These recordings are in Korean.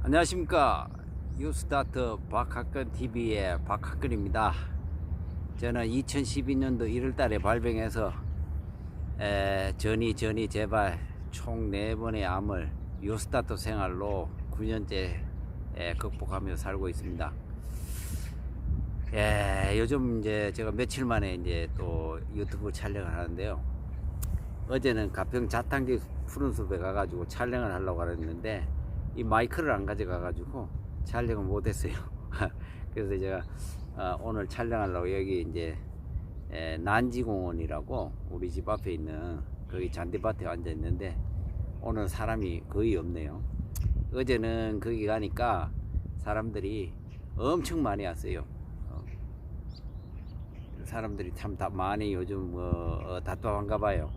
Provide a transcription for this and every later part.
안녕하십니까. 뉴스타트 박학근TV의 박학근입니다. 저는 2012년도 1월달에 발병해서 전이 제발 총 4번의 암을 뉴스타트 생활로 9년째 극복하며 살고 있습니다. 요즘 이제 제가 며칠 만에 이제 또 유튜브 촬영을 하는데요. 어제는 가평 자탄기 푸른 숲에 가가지고 촬영을 하려고 했는데 이 마이크를 안 가져가가지고 촬영을 못했어요. 그래서 제가 오늘 촬영하려고 여기 이제 난지공원이라고 우리 집 앞에 있는 거기 잔디밭에 앉아 있는데 오늘 사람이 거의 없네요. 어제는 거기 가니까 사람들이 엄청 많이 왔어요. 사람들이 참 많이 요즘 답답한가 봐요.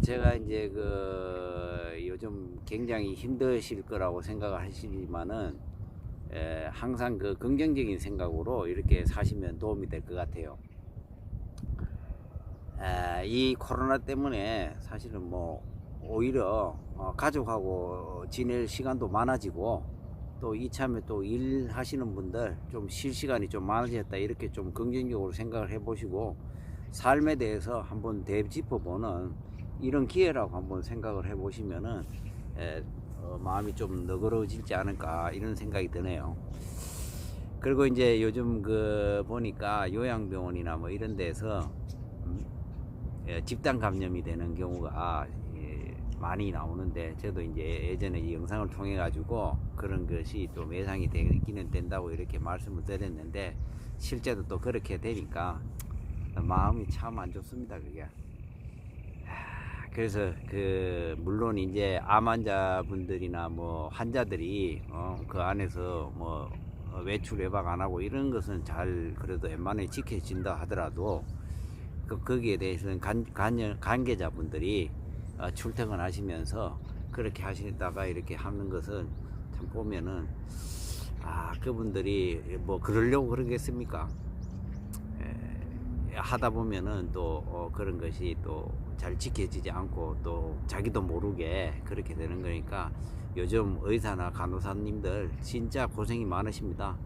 제가 이제 요즘 굉장히 힘드실 거라고 생각을 하시지만은 항상 그 긍정적인 생각으로 이렇게 사시면 도움이 될 것 같아요. 이 코로나 때문에 사실은 뭐 오히려 가족하고 지낼 시간도 많아지고 또 이참에 또 일하시는 분들 좀 쉴 시간이 좀 많아졌다 이렇게 좀 긍정적으로 생각을 해보시고 삶에 대해서 한번 되짚어보는 이런 기회라고 한번 생각을 해보시면은 마음이 좀 너그러워지지 않을까 이런 생각이 드네요. 그리고 이제 요즘 보니까 요양병원이나 뭐 이런 데서 집단 감염이 되는 경우가 많이 나오는데 저도 이제 예전에 이 영상을 통해 가지고 그런 것이 또 예상이 되기는 된다고 이렇게 말씀을 드렸는데 실제로 또 그렇게 되니까 마음이 참 안 좋습니다. 그게. 그래서 물론 이제 암 환자분들이나 뭐 환자들이 그 안에서 뭐 외출 외박 안 하고 이런 것은 잘 그래도 웬만하면 지켜진다 하더라도 거기에 대해서는 관계자분들이 출퇴근하시면서 그렇게 하시다가 이렇게 하는 것은 참 보면은 그분들이 뭐 그러려고 그러겠습니까? 하다 보면은 또 그런 것이 또 잘 지켜지지 않고 또 자기도 모르게 그렇게 되는 거니까 요즘 의사나 간호사님들 진짜 고생이 많으십니다.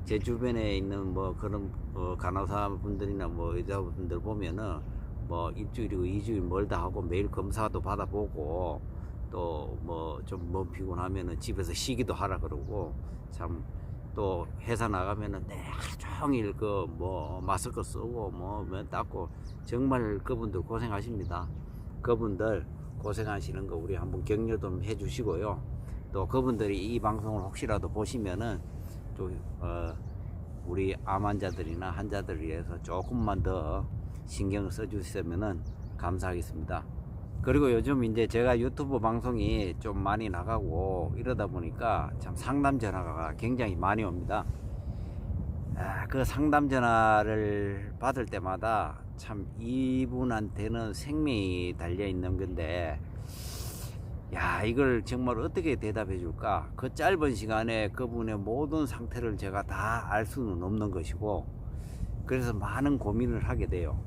제 주변에 있는 뭐 그런 간호사분들이나 뭐 의사분들 보면은 뭐 일주일이고 2주일 멀다 하고 매일 검사도 받아보고 또 뭐 좀 몸 피곤하면은 집에서 쉬기도 하라 그러고 참 또 회사 나가면은 하루 종일 뭐 마스크 쓰고 뭐 닦고 정말 그분들 고생하십니다. 그분들 고생하시는 거 우리 한번 격려 좀 해주시고요. 또 그분들이 이 방송을 혹시라도 보시면은 또 우리 암 환자들이나 환자들을 위해서 조금만 더 신경을 써주시면은 감사하겠습니다. 그리고 요즘 이제 제가 유튜브 방송이 좀 많이 나가고 이러다 보니까 참 상담 전화가 굉장히 많이 옵니다. 그 상담 전화를 받을 때마다 참 이분한테는 생명이 달려 있는 건데 이걸 정말 어떻게 대답해 줄까? 그 짧은 시간에 그분의 모든 상태를 제가 다 알 수는 없는 것이고 그래서 많은 고민을 하게 돼요.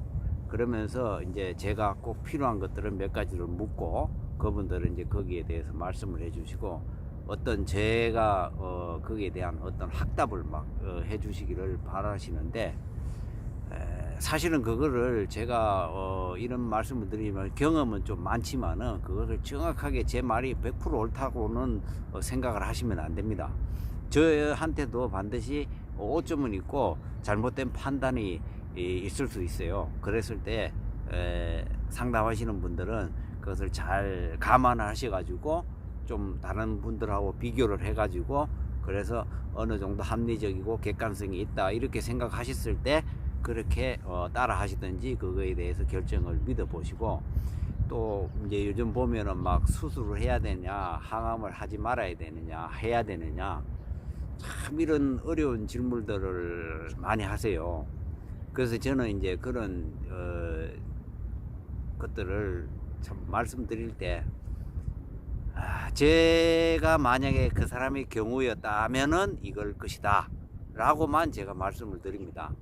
그러면서 이제 제가 꼭 필요한 것들은 몇 가지를 묻고 그분들은 이제 거기에 대해서 말씀을 해주시고 어떤 제가 거기에 대한 어떤 확답을 막 해주시기를 바라시는데 사실은 그거를 제가 이런 말씀을 드리면 경험은 좀 많지만은 그것을 정확하게 제 말이 100% 옳다고는 생각을 하시면 안 됩니다. 저한테도 반드시 오점은 있고 잘못된 판단이 있을 수 있어요. 그랬을 때 상담하시는 분들은 그것을 잘 감안하셔 가지고 좀 다른 분들하고 비교를 해 가지고 그래서 어느 정도 합리적이고 객관성이 있다 이렇게 생각하셨을 때 그렇게 따라 하시든지 그거에 대해서 결정을 믿어 보시고 또 이제 요즘 보면은 막 수술을 해야 되냐 항암을 하지 말아야 되느냐 해야 되느냐 참 이런 어려운 질문들을 많이 하세요. 그래서 저는 이제 그런 것들을 참 말씀드릴 때 제가 만약에 그 사람의 경우였다면은 이걸 것이다 라고만 제가 말씀을 드립니다.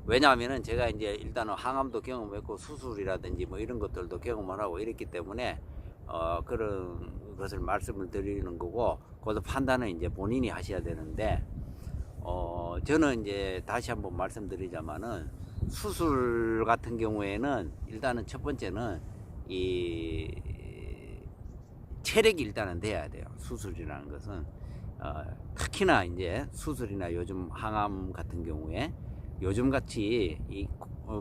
왜냐하면은 제가 이제 일단은 항암도 경험했고 수술이라든지 뭐 이런 것들도 경험을 하고 이랬기 때문에 그런 것을 말씀을 드리는 거고, 그것도 판단은 이제 본인이 하셔야 되는데, 저는 이제 다시 한번 말씀드리자면은, 수술 같은 경우에는 일단은 첫 번째는 이 체력이 일단은 돼야 돼요. 수술이라는 것은 특히나 이제 수술이나 요즘 항암 같은 경우에 요즘 같이 이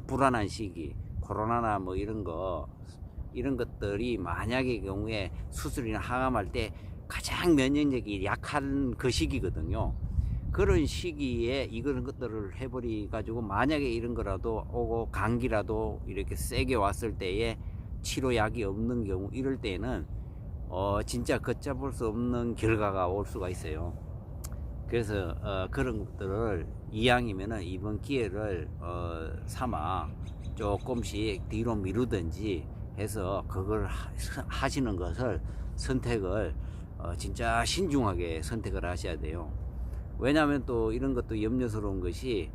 불안한 시기, 코로나나 뭐 이런 것들이 만약의 경우에 수술이나 항암할 때 가장 면역력이 약한 그 시기거든요. 그런 시기에 이런 것들을 해버리 가지고 만약에 이런 거라도 오고 감기라도 이렇게 세게 왔을 때에 치료약이 없는 경우, 이럴 때는 진짜 걷잡을 수 없는 결과가 올 수가 있어요. 그래서 그런 것들을 이왕이면은 이번 기회를 삼아 조금씩 뒤로 미루든지 해서 그걸 하시는 것을 선택을 진짜 신중하게 선택을 하셔야 돼요. 왜냐하면 또 이런 것도 염려스러운 것이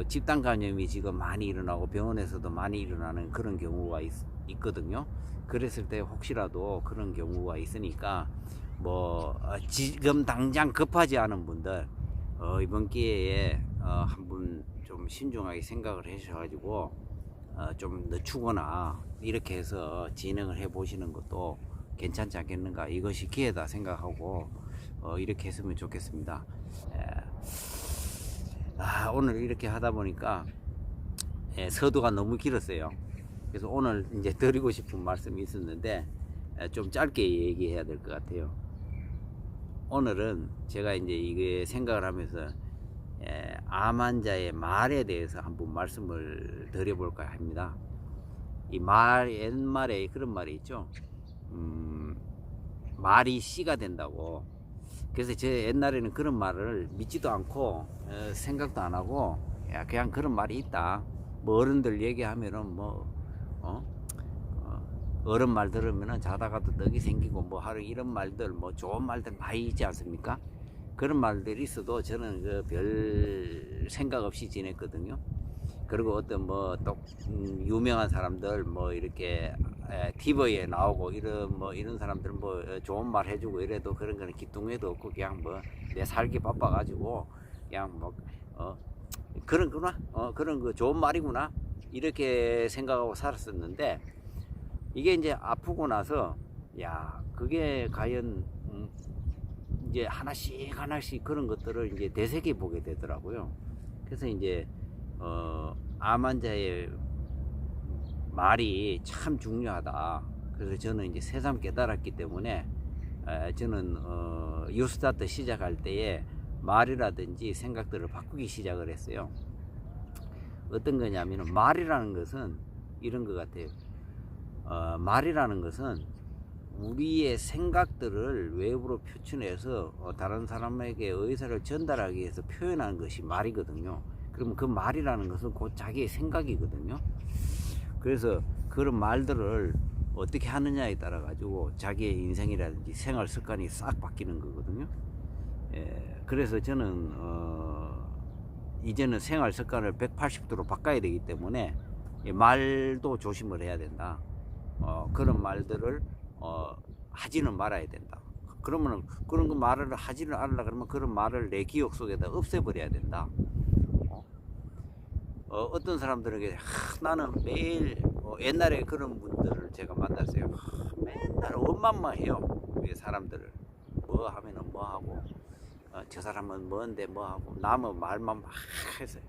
집단 감염이 지금 많이 일어나고 병원에서도 많이 일어나는 그런 경우가 있거든요. 그랬을 때 혹시라도 그런 경우가 있으니까 뭐 지금 당장 급하지 않은 분들 이번 기회에 한번 좀 신중하게 생각을 하셔가지고 좀 늦추거나 이렇게 해서 진행을 해 보시는 것도 괜찮지 않겠는가, 이것이 기회다 생각하고 이렇게 했으면 좋겠습니다. 오늘 이렇게 하다 보니까 서두가 너무 길었어요. 그래서 오늘 이제 드리고 싶은 말씀이 있었는데 좀 짧게 얘기해야 될 것 같아요. 오늘은 제가 이제 이게 생각을 하면서 암 환자의 말에 대해서 한번 말씀을 드려볼까 합니다. 이 말, 옛말에 그런 말이 있죠. 말이 씨가 된다고. 그래서 제 옛날에는 그런 말을 믿지도 않고 생각도 안 하고 그냥 그런 말이 있다. 뭐 어른들 얘기하면은 뭐 어른 말 들으면은 자다가도 떡이 생기고 뭐 하루 이런 말들, 뭐 좋은 말들 많이 있지 않습니까? 그런 말들이 있어도 저는 그 별 생각 없이 지냈거든요. 그리고 어떤 뭐 또 유명한 사람들 뭐 이렇게 TV에 나오고 이런 사람들 뭐 좋은 말 해주고 이래도 그런 거는 기뚱해도 없고 그냥 뭐 내 살기 바빠가지고 그냥 뭐 그런구나, 그런 거 좋은 말이구나 이렇게 생각하고 살았었는데, 이게 이제 아프고 나서 야 그게 과연 이제 하나씩 그런 것들을 이제 되새겨 보게 되더라고요. 그래서 이제 암 환자의 말이 참 중요하다. 그래서 저는 이제 새삼 깨달았기 때문에 저는 뉴스타트 시작할 때에 말이라든지 생각들을 바꾸기 시작을 했어요. 어떤 거냐면 말이라는 것은 이런 것 같아요. 말이라는 것은 우리의 생각들을 외부로 표출해서 다른 사람에게 의사를 전달하기 위해서 표현하는 것이 말이거든요. 그러면 그 말이라는 것은 곧 자기의 생각이거든요. 그래서 그런 말들을 어떻게 하느냐에 따라 가지고 자기의 인생이라든지 생활 습관이 싹 바뀌는 거거든요. 그래서 저는 이제는 생활 습관을 180도로 바꿔야 되기 때문에 말도 조심을 해야 된다. 그런 말들을 하지는 말아야 된다. 그러면 그런 거 말을 하지를 않으려 그러면 그런 말을 내 기억 속에다 없애버려야 된다. 어떤 사람들에게 나는 매일 옛날에 그런 분들을 제가 만났어요. 맨날 원만만 해요. 사람들을 뭐 하면은 뭐 하고 저 사람은 뭔데 뭐 하고 남은 말만 막 해서,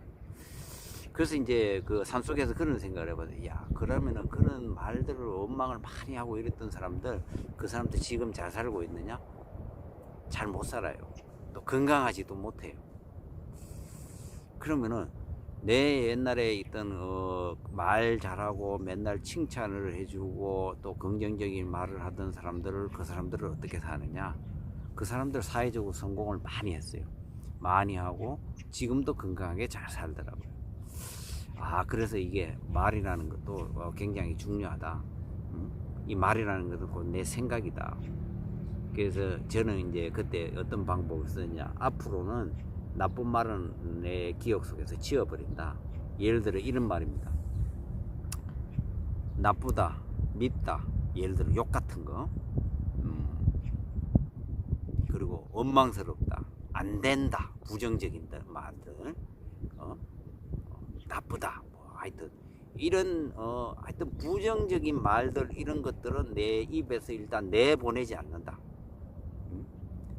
그래서 이제 그 산속에서 그런 생각을 해봐요. 야 그러면은 그런 말들을 원망을 많이 하고 이랬던 사람들, 그 사람들 지금 잘 살고 있느냐? 잘 못 살아요. 또 건강하지도 못해요. 그러면은 내 옛날에 있던 말 잘하고 맨날 칭찬을 해주고 또 긍정적인 말을 하던 사람들을, 그 사람들을 어떻게 사느냐? 그 사람들 사회적으로 성공을 많이 했어요. 많이 하고 지금도 건강하게 잘 살더라고요. 그래서 이게 말이라는 것도 굉장히 중요하다. 이 말이라는 것도 곧 내 생각이다. 그래서 저는 이제 그때 어떤 방법을 썼냐, 앞으로는 나쁜 말은 내 기억 속에서 지워버린다. 예를 들어 이런 말입니다. 나쁘다, 밉다, 예를 들어 욕 같은 거, 그리고 원망스럽다, 안 된다, 부정적인 말들, 나쁘다, 뭐 하여튼 이런 하여튼 부정적인 말들 이런 것들은 내 입에서 일단 내보내지 않는다.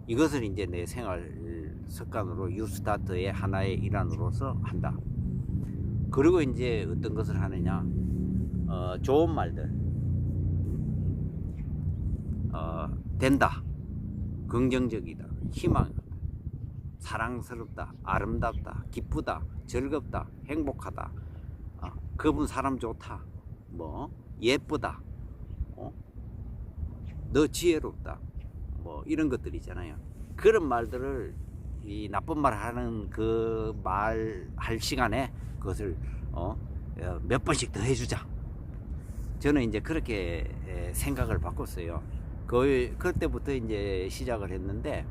이것을 이제 내 생활 습관으로 유스타트의 하나의 일환으로서 한다. 그리고 이제 어떤 것을 하느냐, 좋은 말들, 된다, 긍정적이다, 희망, 사랑스럽다, 아름답다, 기쁘다, 즐겁다, 행복하다, 그분 사람 좋다, 뭐 예쁘다, 너 지혜롭다, 뭐 이런 것들 있잖아요. 그런 말들을 이 나쁜 말 하는 그 말 할 시간에 그것을 몇 번씩 더 해주자. 저는 이제 그렇게 생각을 바꿨어요. 그때부터 이제 시작을 했는데,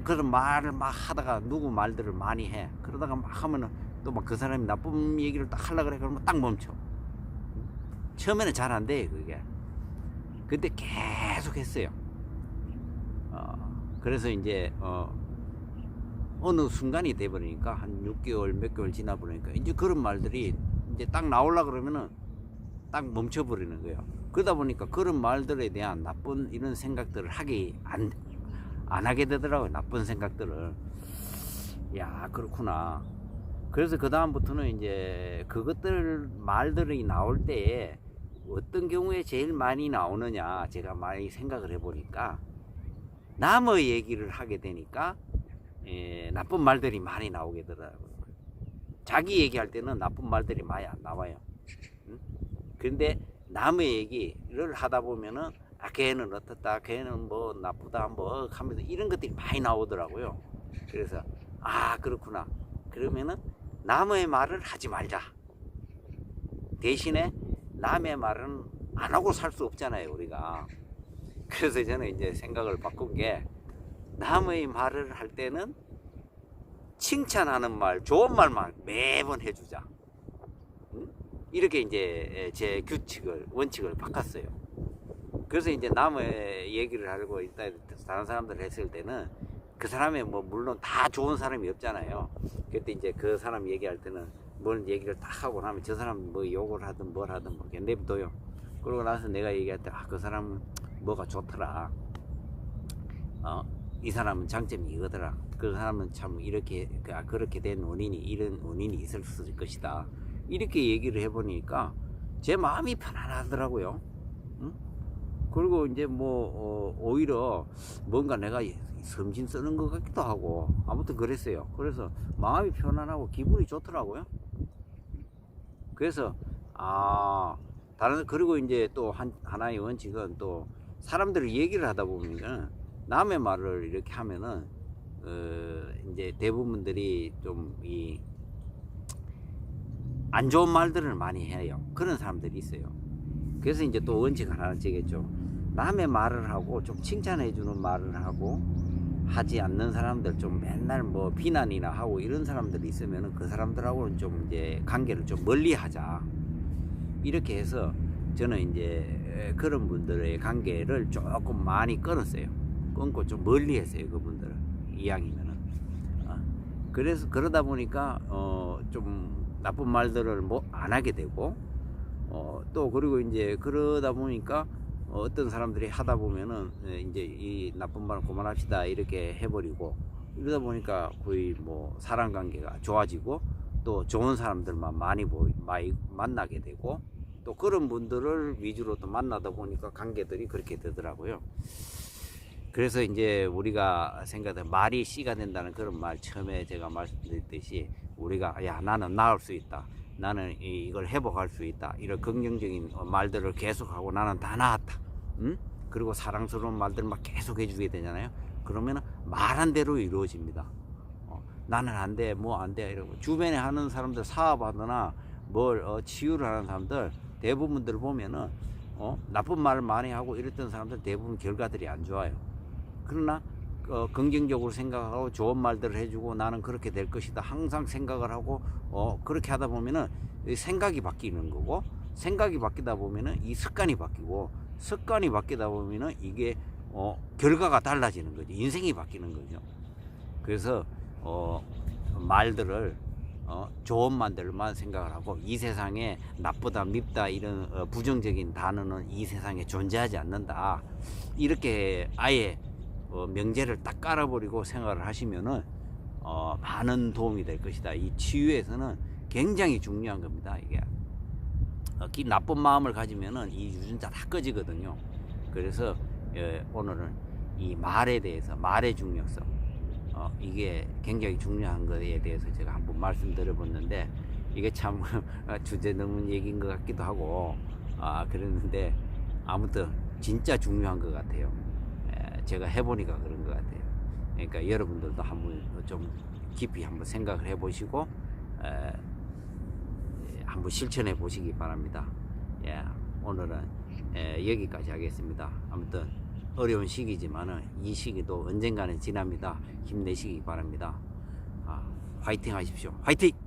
그런 말을 막 하다가 누구 말들을 많이 해. 그러다가 막 하면은 또 막 그 사람이 나쁜 얘기를 딱 하려고 그래. 그러면 딱 멈춰. 처음에는 잘 안 돼, 그게. 근데 계속 했어요. 그래서 이제, 어느 순간이 돼버리니까 한 6개월, 몇 개월 지나버리니까 이제 그런 말들이 이제 딱 나오려고 그러면은 딱 멈춰버리는 거예요. 그러다 보니까 그런 말들에 대한 나쁜 이런 생각들을 안 하게 되더라고요. 나쁜 생각들을. 야, 그렇구나. 그래서 그 다음부터는 이제 그것들 말들이 나올 때에 어떤 경우에 제일 많이 나오느냐 제가 많이 생각을 해보니까, 남의 얘기를 하게 되니까 나쁜 말들이 많이 나오게 되더라고요. 자기 얘기할 때는 나쁜 말들이 많이 안 나와요. 그런데 남의 얘기를 하다 보면은 걔는 어떻다, 걔는 뭐 나쁘다, 뭐 하면서 이런 것들이 많이 나오더라고요. 그래서 그렇구나. 그러면은 남의 말을 하지 말자. 대신에 남의 말은 안 하고 살 수 없잖아요, 우리가. 그래서 저는 이제 생각을 바꾼 게, 남의 말을 할 때는 칭찬하는 말, 좋은 말만 매번 해주자. 이렇게 이제 제 원칙을 바꿨어요. 그래서 이제 남의 얘기를 하고 있다, 다른 사람들 했을 때는 그 사람이 뭐 물론 다 좋은 사람이 없잖아요. 그때 이제 그 사람 얘기할 때는 뭔 얘기를 딱 하고 나면 저 사람 뭐 욕을 하든 뭘 하든 뭐 내비둬요. 그러고 나서 내가 얘기할 때 그 사람은 뭐가 좋더라. 이 사람은 장점이 이거더라. 그 사람은 참 이렇게 그렇게 된 원인이 이런 원인이 있을 수 있을 것이다. 이렇게 얘기를 해보니까 제 마음이 편안하더라고요. 그리고 이제 뭐 오히려 뭔가 내가 섬진 쓰는 것 같기도 하고, 아무튼 그랬어요. 그래서 마음이 편안하고 기분이 좋더라고요. 그래서 그리고 이제 또 하나의 원칙은, 또 사람들이 얘기를 하다 보면 남의 말을 이렇게 하면은 이제 대부분들이 좀 안 좋은 말들을 많이 해요. 그런 사람들이 있어요. 그래서 이제 또 원칙 하나 지겠죠. 남의 말을 하고 좀 칭찬해 주는 말을 하고 하지 않는 사람들, 좀 맨날 뭐 비난이나 하고 이런 사람들이 있으면은 그 사람들하고는 좀 이제 관계를 좀 멀리 하자. 이렇게 해서 저는 이제 그런 분들의 관계를 조금 많이 끊었어요. 끊고 좀 멀리 했어요, 그분들을. 이왕이면은. 그래서 그러다 보니까 좀 나쁜 말들을 뭐 안 하게 되고, 또 그리고 이제 그러다 보니까 어떤 사람들이 하다 보면은 이제 이 나쁜 말 그만합시다 이렇게 해버리고, 이러다 보니까 거의 뭐 사람 관계가 좋아지고, 또 좋은 사람들만 많이 만나게 되고, 또 그런 분들을 위주로 또 만나다 보니까 관계들이 그렇게 되더라고요. 그래서 이제 우리가 생각해 말이 씨가 된다는 그런 말, 처음에 제가 말씀드렸듯이 우리가 나는 나을 수 있다, 나는 이걸 회복할 수 있다, 이런 긍정적인 말들을 계속하고 나는 다 나았다, 그리고 사랑스러운 말들 막 계속 해주게 되잖아요. 그러면 말한 대로 이루어집니다. 나는 안 돼, 뭐 안 돼, 이러고 주변에 하는 사람들, 사업하거나 뭘 치유를 하는 사람들 대부분들 보면은 나쁜 말을 많이 하고 이랬던 사람들 대부분 결과들이 안 좋아요. 그러나 긍정적으로 생각하고 좋은 말들을 해주고 나는 그렇게 될 것이다 항상 생각을 하고 그렇게 하다 보면은 생각이 바뀌는 거고, 생각이 바뀌다 보면은 이 습관이 바뀌고, 습관이 바뀌다 보면은 이게 결과가 달라지는 거죠. 인생이 바뀌는 거죠. 그래서 말들을 좋은 말들만 생각을 하고, 이 세상에 나쁘다, 밉다 이런 부정적인 단어는 이 세상에 존재하지 않는다. 이렇게 아예 명제를 딱 깔아버리고 생각을 하시면은 많은 도움이 될 것이다. 이 치유에서는 굉장히 중요한 겁니다. 이게 나쁜 마음을 가지면은 이 유전자 다 꺼지거든요. 그래서 오늘은 이 말에 대해서, 말의 중요성, 이게 굉장히 중요한 것에 대해서 제가 한번 말씀드려봤는데, 이게 참 주제 넘은 얘기인 것 같기도 하고 그랬는데, 아무튼 진짜 중요한 것 같아요. 제가 해보니까 그런 것 같아요. 그러니까 여러분들도 한번 좀 깊이 한번 생각을 해보시고 한번 실천해 보시기 바랍니다. 오늘은 여기까지 하겠습니다. 아무튼 어려운 시기지만은 이 시기도 언젠가는 지납니다. 힘내시기 바랍니다. 화이팅 하십시오. 화이팅!